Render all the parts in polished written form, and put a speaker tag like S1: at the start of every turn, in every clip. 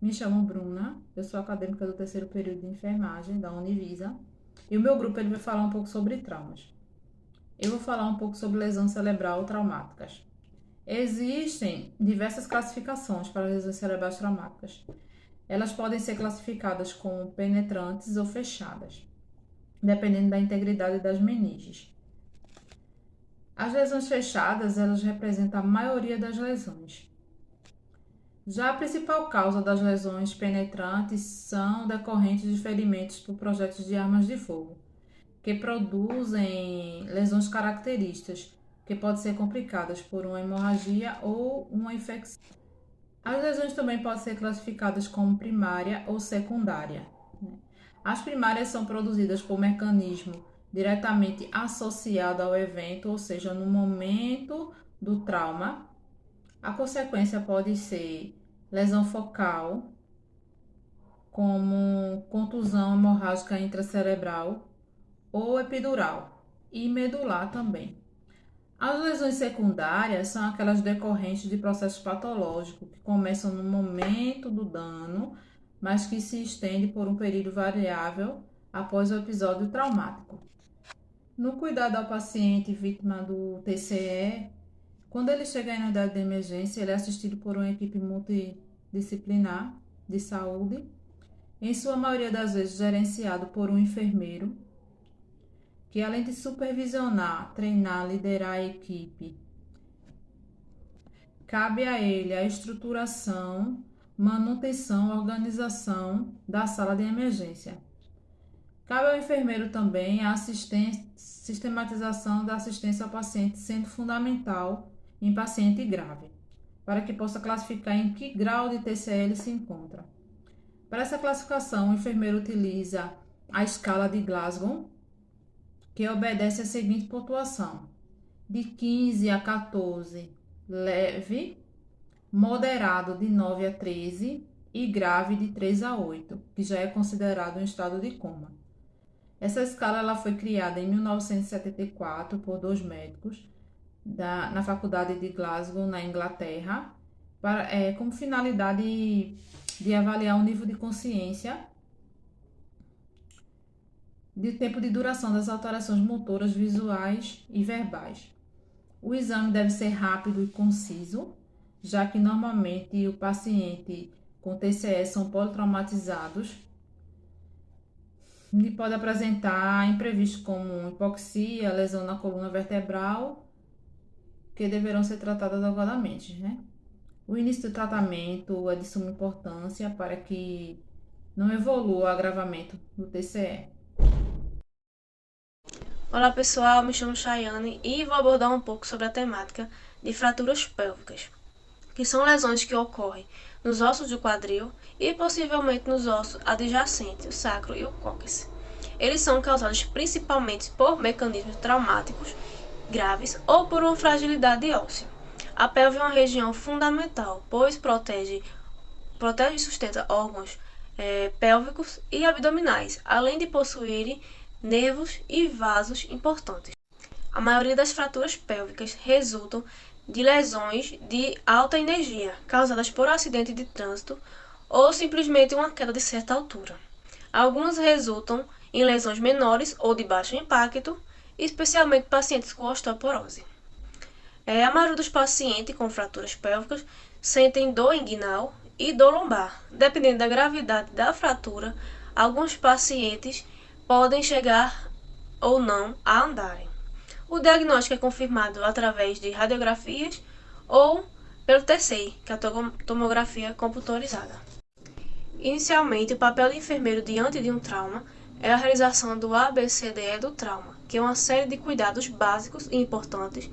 S1: Me chamo Bruna, eu sou acadêmica do terceiro período de enfermagem da Univisa e o meu grupo ele vai falar um pouco sobre traumas. Eu vou falar um pouco sobre lesão cerebral traumáticas. Existem diversas classificações para lesões cerebrais traumáticas. Elas podem ser classificadas como penetrantes ou fechadas, dependendo da integridade das meninges. As lesões fechadas, elas representam a maioria das lesões. Já a principal causa das lesões penetrantes são decorrentes de ferimentos por projéteis de armas de fogo, que produzem lesões características, que podem ser complicadas por uma hemorragia ou uma infecção. As lesões também podem ser classificadas como primária ou secundária. As primárias são produzidas por mecanismo diretamente associado ao evento, ou seja, no momento do trauma. A consequência pode ser lesão focal, como contusão hemorrágica intracerebral ou epidural, e medular também. As lesões secundárias são aquelas decorrentes de processos patológicos que começam no momento do dano, mas que se estende por um período variável após o episódio traumático. No cuidado ao paciente vítima do TCE, quando ele chega em unidade de emergência, ele é assistido por uma equipe multidisciplinar de saúde, em sua maioria das vezes gerenciado por um enfermeiro, que além de supervisionar, treinar, liderar a equipe, cabe a ele a estruturação, manutenção, organização da sala de emergência. Cabe ao enfermeiro também a sistematização da assistência ao paciente, sendo fundamental em paciente grave, para que possa classificar em que grau de TCL se encontra. Para essa classificação, o enfermeiro utiliza a escala de Glasgow, que obedece a seguinte pontuação: de 15 a 14, leve, moderado de 9 a 13 e grave de 3 a 8, que já é considerado um estado de coma. Essa escala ela foi criada em 1974 por dois médicos na Faculdade de Glasgow, na Inglaterra, como finalidade de avaliar o nível de consciência de tempo de duração das alterações motoras, visuais e verbais. O exame deve ser rápido e conciso, já que normalmente o paciente com TCE são politraumatizados e pode apresentar imprevistos como hipoxia, lesão na coluna vertebral, que deverão ser tratadas adequadamente, né? O início do tratamento é de suma importância para que não evolua o agravamento do TCE.
S2: Olá pessoal, me chamo Chayane e vou abordar um pouco sobre a temática de fraturas pélvicas, que são lesões que ocorrem nos ossos do quadril e possivelmente nos ossos adjacentes, o sacro e o cóccix. Eles são causados principalmente por mecanismos traumáticos graves ou por uma fragilidade óssea. A pelve é uma região fundamental, pois protege e sustenta órgãos pélvicos e abdominais, além de possuírem nervos e vasos importantes. A maioria das fraturas pélvicas resultam de lesões de alta energia, causadas por acidente de trânsito ou simplesmente uma queda de certa altura. Algumas resultam em lesões menores ou de baixo impacto, especialmente pacientes com osteoporose. A maioria dos pacientes com fraturas pélvicas sentem dor inguinal e dor lombar. Dependendo da gravidade da fratura, alguns pacientes podem chegar ou não a andarem. O diagnóstico é confirmado através de radiografias ou pelo TCI, que é a tomografia computadorizada. Inicialmente, o papel do enfermeiro diante de um trauma é a realização do ABCDE do trauma, que é uma série de cuidados básicos e importantes,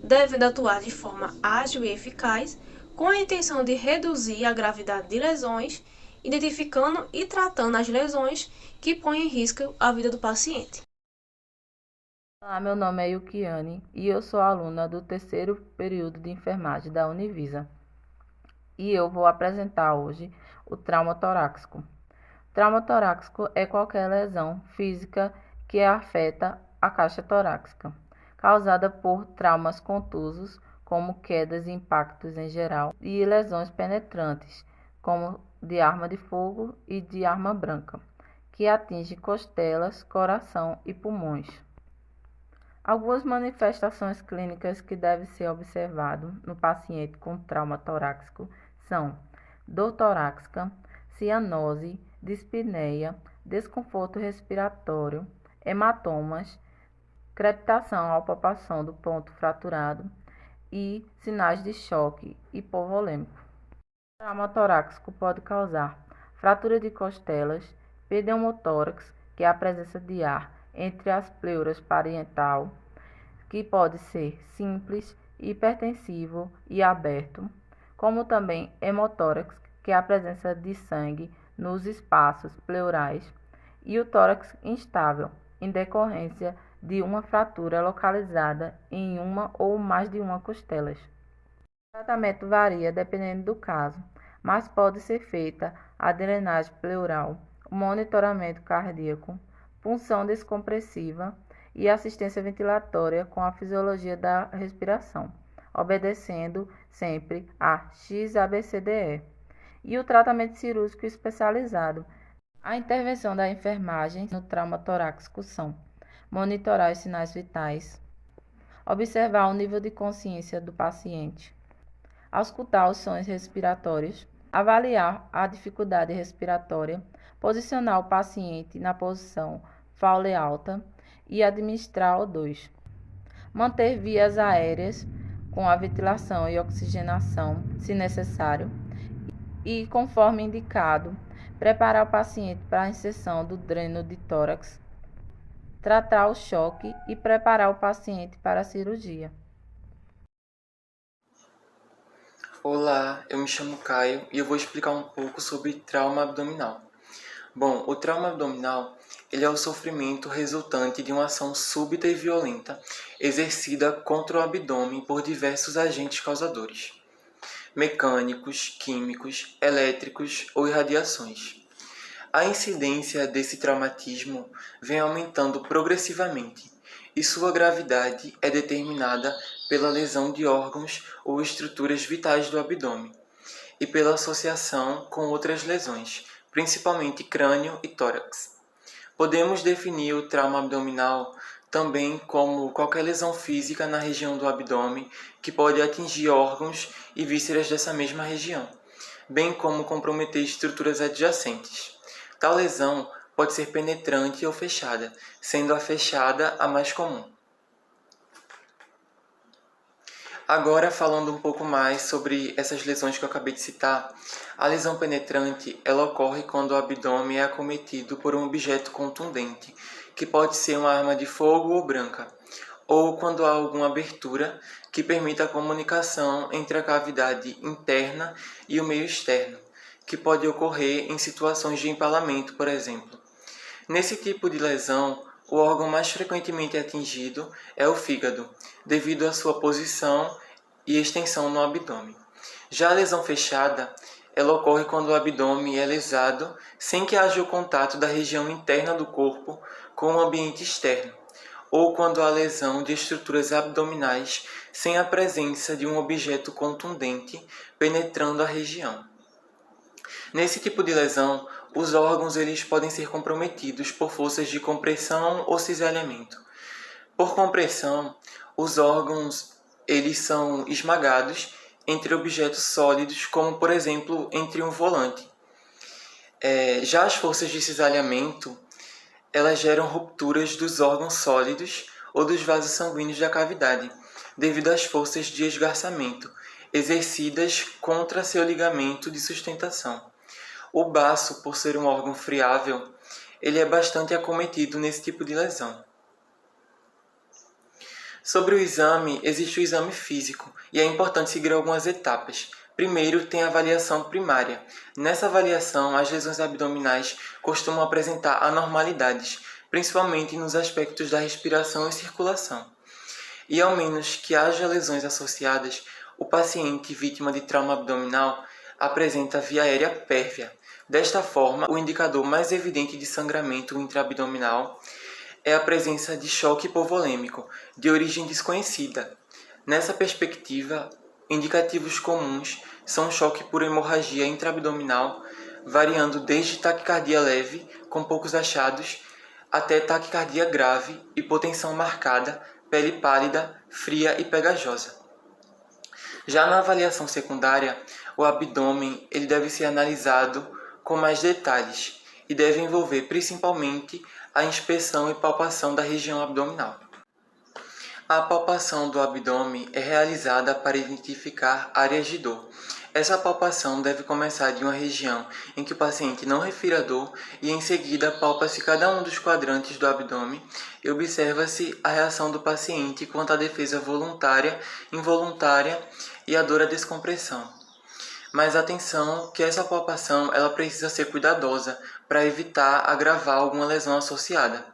S2: devendo atuar de forma ágil e eficaz, com a intenção de reduzir a gravidade de lesões, identificando e tratando as lesões que põem em risco a vida do paciente.
S3: Olá, meu nome é Yukiane e eu sou aluna do terceiro período de enfermagem da Univisa. E eu vou apresentar hoje o trauma torácico. Trauma torácico é qualquer lesão física que afeta a caixa torácica, causada por traumas contusos, como quedas e impactos em geral, e lesões penetrantes, como de arma de fogo e de arma branca, que atinge costelas, coração e pulmões. Algumas manifestações clínicas que devem ser observadas no paciente com trauma torácico são dor torácica, cianose, dispneia, desconforto respiratório, hematomas, crepitação ao palpação do ponto fraturado e sinais de choque hipovolêmico. O trauma torácico pode causar fratura de costelas, pneumotórax, que é a presença de ar entre as pleuras parietal, que pode ser simples, hipertensivo e aberto, como também hemotórax, que é a presença de sangue nos espaços pleurais, e o tórax instável, em decorrência de uma fratura localizada em uma ou mais de uma costelas. O tratamento varia dependendo do caso, mas pode ser feita a drenagem pleural, o monitoramento cardíaco, punção descompressiva e assistência ventilatória com a fisiologia da respiração, obedecendo sempre a XABCDE, e o tratamento cirúrgico especializado. A intervenção da enfermagem no trauma torácico são monitorar os sinais vitais, observar o nível de consciência do paciente, auscultar os sons respiratórios, avaliar a dificuldade respiratória, posicionar o paciente na posição Fowler alta e administrar O2. Manter vias aéreas com a ventilação e oxigenação, se necessário, e, conforme indicado, preparar o paciente para a inserção do dreno de tórax, tratar o choque e preparar o paciente para a cirurgia.
S4: Olá, eu me chamo Caio e eu vou explicar um pouco sobre trauma abdominal. Bom, o trauma abdominal ele é o sofrimento resultante de uma ação súbita e violenta exercida contra o abdômen por diversos agentes causadores, mecânicos, químicos, elétricos ou irradiações. A incidência desse traumatismo vem aumentando progressivamente e sua gravidade é determinada pela lesão de órgãos ou estruturas vitais do abdômen e pela associação com outras lesões, principalmente crânio e tórax. Podemos definir o trauma abdominal também como qualquer lesão física na região do abdômen que pode atingir órgãos e vísceras dessa mesma região, bem como comprometer estruturas adjacentes. Tal lesão pode ser penetrante ou fechada, sendo a fechada a mais comum. Agora, falando um pouco mais sobre essas lesões que eu acabei de citar, a lesão penetrante ela ocorre quando o abdômen é acometido por um objeto contundente, que pode ser uma arma de fogo ou branca, ou quando há alguma abertura que permita a comunicação entre a cavidade interna e o meio externo, que pode ocorrer em situações de empalamento, por exemplo. Nesse tipo de lesão, o órgão mais frequentemente atingido é o fígado, devido à sua posição e extensão no abdômen. Já a lesão fechada, ela ocorre quando o abdômen é lesado sem que haja o contato da região interna do corpo com o ambiente externo, ou quando há lesão de estruturas abdominais sem a presença de um objeto contundente penetrando a região. Nesse tipo de lesão, os órgãos eles podem ser comprometidos por forças de compressão ou cisalhamento. Por compressão, os órgãos eles são esmagados entre objetos sólidos, como por exemplo entre um volante. Já as forças de cisalhamento, elas geram rupturas dos órgãos sólidos ou dos vasos sanguíneos da cavidade, devido às forças de esgarçamento exercidas contra seu ligamento de sustentação. O baço, por ser um órgão friável, ele é bastante acometido nesse tipo de lesão. Sobre o exame, existe o exame físico e é importante seguir algumas etapas. Primeiro, tem a avaliação primária. Nessa avaliação, as lesões abdominais costumam apresentar anormalidades, principalmente nos aspectos da respiração e circulação. E ao menos que haja lesões associadas, o paciente vítima de trauma abdominal apresenta via aérea pérvia. Desta forma, o indicador mais evidente de sangramento intraabdominal é a presença de choque hipovolêmico, de origem desconhecida. Nessa perspectiva, indicativos comuns são choque por hemorragia intraabdominal, variando desde taquicardia leve, com poucos achados, até taquicardia grave, hipotensão marcada, pele pálida, fria e pegajosa. Já na avaliação secundária, o abdômen ele deve ser analisado com mais detalhes e deve envolver principalmente a inspeção e palpação da região abdominal. A palpação do abdômen é realizada para identificar áreas de dor. Essa palpação deve começar de uma região em que o paciente não refira dor e em seguida palpa-se cada um dos quadrantes do abdômen e observa-se a reação do paciente quanto à defesa voluntária, involuntária e a dor à descompressão. Mas atenção que essa palpação ela precisa ser cuidadosa para evitar agravar alguma lesão associada.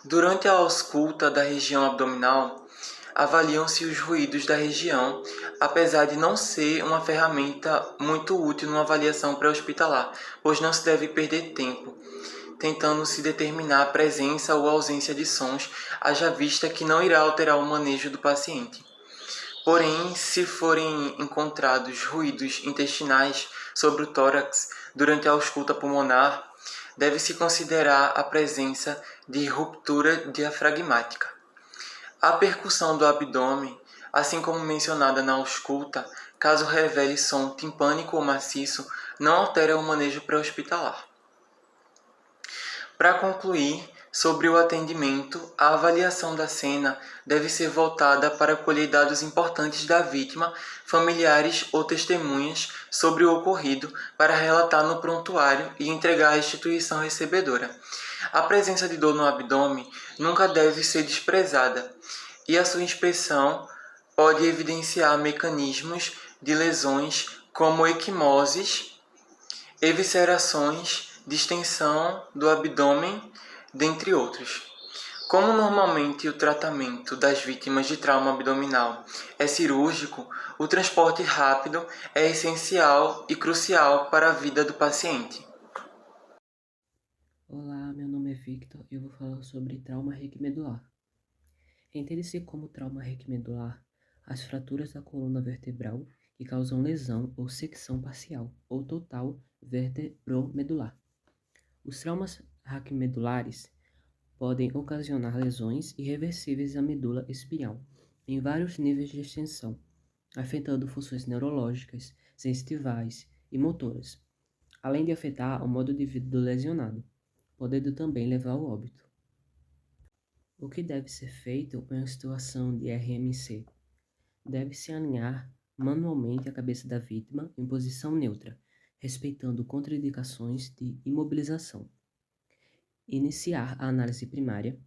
S4: Durante a ausculta da região abdominal, avaliam-se os ruídos da região, apesar de não ser uma ferramenta muito útil numa avaliação pré-hospitalar, pois não se deve perder tempo tentando se determinar a presença ou ausência de sons, haja vista que não irá alterar o manejo do paciente. Porém, se forem encontrados ruídos intestinais sobre o tórax durante a ausculta pulmonar, deve-se considerar a presença de ruptura diafragmática. A percussão do abdômen, assim como mencionada na ausculta, caso revele som timpânico ou maciço, não altera o manejo pré-hospitalar. Para concluir, sobre o atendimento, a avaliação da cena deve ser voltada para colher dados importantes da vítima, familiares ou testemunhas sobre o ocorrido para relatar no prontuário e entregar à instituição recebedora. A presença de dor no abdômen nunca deve ser desprezada e a sua inspeção pode evidenciar mecanismos de lesões como equimoses, eviscerações, distensão do abdômen, dentre outros. Como normalmente o tratamento das vítimas de trauma abdominal é cirúrgico, o transporte rápido é essencial e crucial para a vida do paciente.
S5: Olá, meu nome é Victor e eu vou falar sobre trauma requimedular. Entende-se como trauma requimedular as fraturas da coluna vertebral que causam lesão ou secção parcial ou total vertebromedular. Os traumas raquimedulares podem ocasionar lesões irreversíveis à medula espinhal em vários níveis de extensão, afetando funções neurológicas, sensitivais e motoras, além de afetar o modo de vida do lesionado, podendo também levar ao óbito. O que deve ser feito em uma situação de RMC? Deve-se alinhar manualmente a cabeça da vítima em posição neutra, respeitando contraindicações de imobilização. Iniciar a análise primária.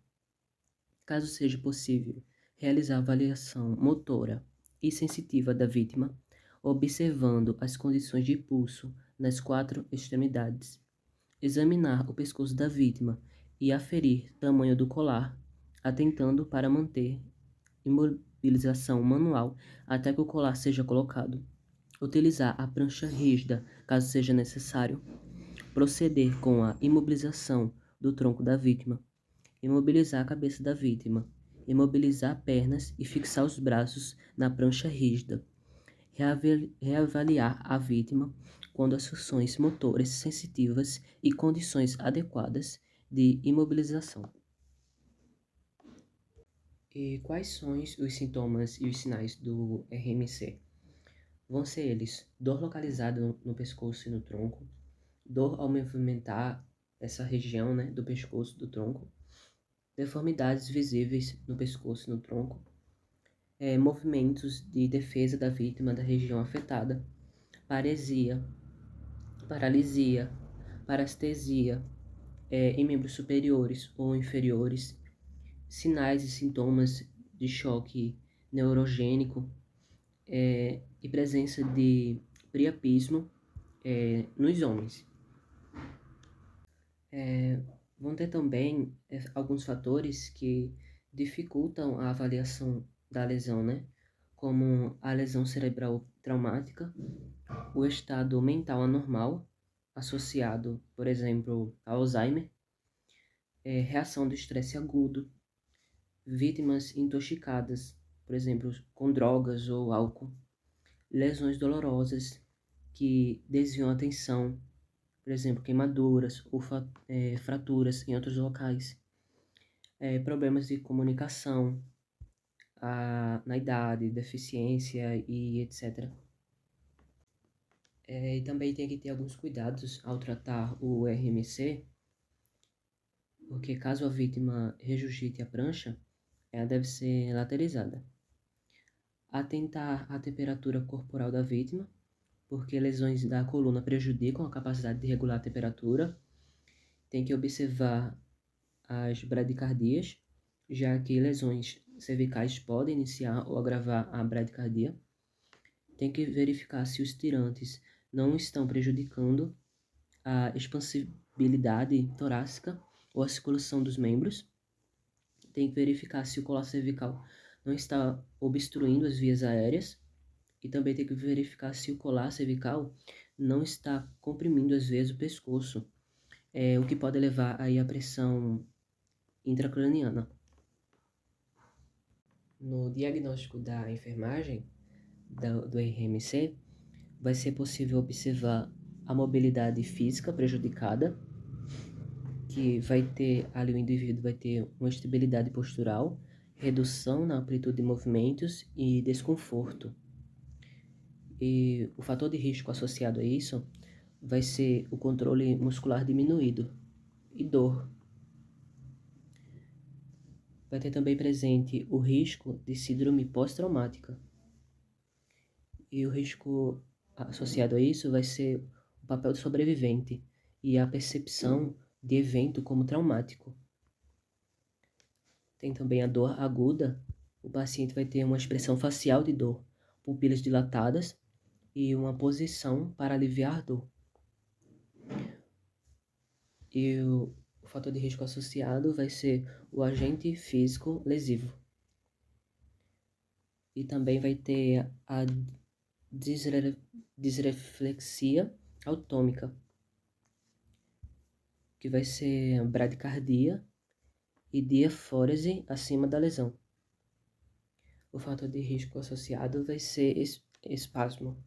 S5: Caso seja possível, realizar a avaliação motora e sensitiva da vítima, observando as condições de pulso nas 4 extremidades. Examinar o pescoço da vítima e aferir tamanho do colar, atentando para manter imobilização manual até que o colar seja colocado. Utilizar a prancha rígida, caso seja necessário. Proceder com a imobilização do tronco da vítima. Imobilizar a cabeça da vítima. Imobilizar pernas e fixar os braços na prancha rígida. Reavaliar a vítima quando as funções motoras sensitivas e condições adequadas de imobilização. E quais são os sintomas e os sinais do RMC? Vão ser eles: dor localizada no pescoço e no tronco, dor ao movimentar essa região, do pescoço, do tronco, deformidades visíveis no pescoço e no tronco, movimentos de defesa da vítima da região afetada, paresia, paralisia, parestesia em membros superiores ou inferiores, sinais e sintomas de choque neurogênico e presença de priapismo nos homens. Vão ter também alguns fatores que dificultam a avaliação da lesão, como a lesão cerebral traumática, o estado mental anormal, associado, por exemplo, a Alzheimer, reação do estresse agudo, vítimas intoxicadas, por exemplo, com drogas ou álcool, lesões dolorosas que desviam a atenção, por exemplo, queimaduras ou fraturas em outros locais, problemas de comunicação, na idade, deficiência e etc. E também tem que ter alguns cuidados ao tratar o RMC, porque caso a vítima regurgite a prancha, ela deve ser laterizada. Atentar à temperatura corporal da vítima, porque lesões da coluna prejudicam a capacidade de regular a temperatura. Tem que observar as bradicardias, já que lesões cervicais podem iniciar ou agravar a bradicardia. Tem que verificar se os tirantes não estão prejudicando a expansibilidade torácica ou a circulação dos membros. Tem que verificar se o colar cervical não está obstruindo as vias aéreas. E também tem que verificar se o colar cervical não está comprimindo as veias do pescoço, o que pode levar aí à pressão intracraniana. No diagnóstico da enfermagem do RMC, vai ser possível observar a mobilidade física prejudicada, que vai ter ali o indivíduo vai ter uma estabilidade postural, redução na amplitude de movimentos e desconforto. E o fator de risco associado a isso vai ser o controle muscular diminuído e dor. Vai ter também presente o risco de síndrome pós-traumática. E o risco associado a isso vai ser o papel do sobrevivente e a percepção de evento como traumático. Tem também a dor aguda. O paciente vai ter uma expressão facial de dor, pupilas dilatadas e uma posição para aliviar a dor. E o fator de risco associado vai ser o agente físico lesivo. E também vai ter a disreflexia autômica, que vai ser bradicardia e diafórese acima da lesão. O fator de risco associado vai ser espasmo.